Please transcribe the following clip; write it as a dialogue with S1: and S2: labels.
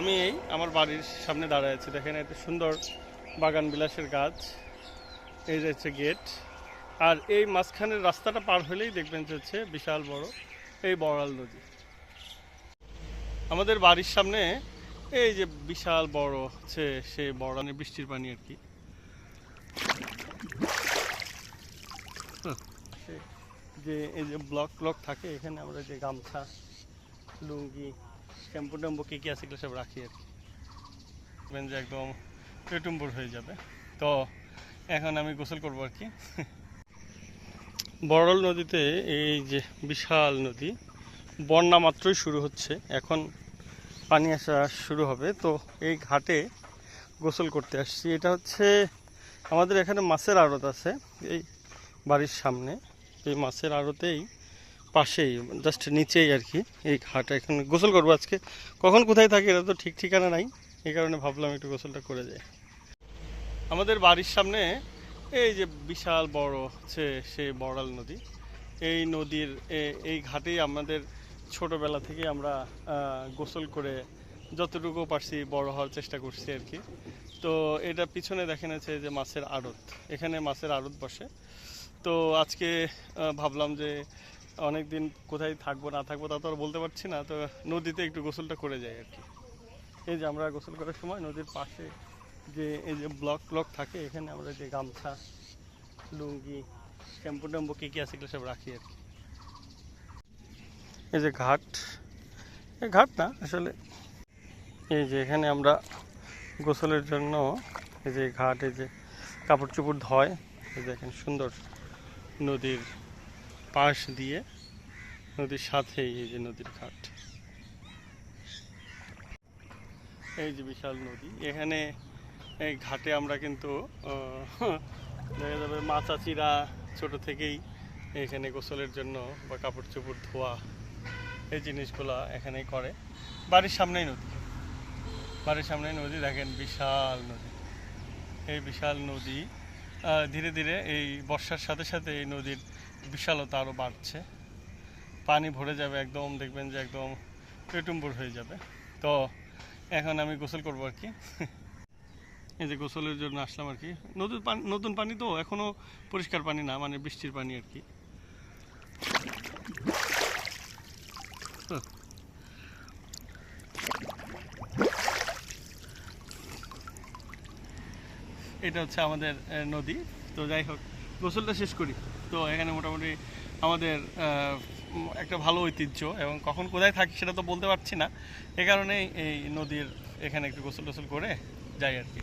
S1: আমি আমার বাড়ির সামনে দাঁড়ায় আছি, দেখেন একটা সুন্দর বাগান বিলাসের গাছ। এই যে হচ্ছে গেট, আর এই মাঝখানের রাস্তাটা পার হলেই দেখবেন যে হচ্ছে বিশাল বড় এই বড়াল নদী। আমাদের বাড়ির সামনে এই যে বিশাল বড় হচ্ছে সেই বড়াল, বৃষ্টির পানি আর কি। যে এই যে ব্লক ব্লক থাকে, এখানে আমরা যে গামছা, লুঙ্গি, শ্যাম্পু ট্যাম্পু কি আছে এগুলো সব রাখি আর কি। দেখবেন যে একদম টুম্বুর হয়ে যাবে। তো এখন আমি গোসল করবো আর কি। বড়াল নদীতে এই যে বিশাল নদী, বন্যা মাত্রই শুরু হচ্ছে, এখন পানি আসা শুরু হবে। তো এই ঘাটে গোসল করতে আসছি। এটা হচ্ছে আমাদের এখানে মাছের আড়ত আছে এই বাড়ির সামনে। এই মাছের আড়তেই পাশেই জাস্ট নিচেই আর কি এই ঘাট। এখন গোসল করবো আজকে। কখন কোথায় থাকি এটা তো ঠিক ঠিকানা নাই, এই কারণে ভাবলাম একটু গোসলটা করে যাই। আমাদের বাড়ির সামনে এই যে বিশাল বড় হচ্ছে সেই বড়াল নদী। এই নদীর এই ঘাটেই আমাদের ছোটবেলা থেকে আমরা গোসল করে যতটুকু পারছি বড় হওয়ার চেষ্টা করছি আর কি। তো এটা পিছনে দেখেন আছে যে মাছের আড়ত, এখানে মাছের আড়ত বসে। তো আজকে ভাবলাম যে অনেক দিন কোথায় থাকবো না থাকবো তা তো আর বলতে পারছি না, তো নদীতে একটু গোসলটা করে যাই আর কি। এই যে আমরা গোসল করার সময় নদীর পাশে যে এই যে ব্লক ব্লক থাকে, এখানে আমরা যে গামছা, লুঙ্গি, শ্যাম্পু ট্যাম্পু কি আছে এগুলো সব রাখি আর কি। এই যে ঘাট, ঘাট না আসলে, এই যে এখানে আমরা গোসলের জন্য এই যে ঘাট, এই যে কাপড় চোপড় ধয়। এই দেখেন সুন্দর নদীর পাশ দিয়ে, নদীর সাথেই এই যে নদীর ঘাট। এই যে বিশাল নদী, এখানে এই ঘাটে আমরা কিন্তু দেখা যাবে মা চাচিরা ছোট থেকেই এখানে গোসলের জন্য বা কাপড় চোপড় ধোয়া এই জিনিসগুলো এখানেই করে। বাড়ির সামনেই নদী, বাড়ির সামনেই নদী, দেখেন বিশাল নদী। এই বিশাল নদী ধীরে ধীরে এই বর্ষার সাথে সাথে এই নদীর বিশালতা আরও বাড়ছে, পানি ভরে যাবে একদম, দেখবেন যে একদম টুম্বুর হয়ে যাবে। তো এখন আমি গোসল করবো আর কি। এই যে গোসলের জন্য আসলাম আর কি। নদীর পানি, নতুন পানি তো এখনো পরিষ্কার পানি না, মানে বৃষ্টির পানি আর কি। এটা হচ্ছে আমাদের নদী। তো যাই হোক, গোসলটা শেষ করি। তো এখানে মোটামুটি আমাদের একটা ভালো ঐতিহ্য, এবং কখন কোথায় থাকি সেটা তো বলতে পারছি না, এ কারণেই এই নদীর এখানে একটু গোসল টোসল করে যাই আর কি।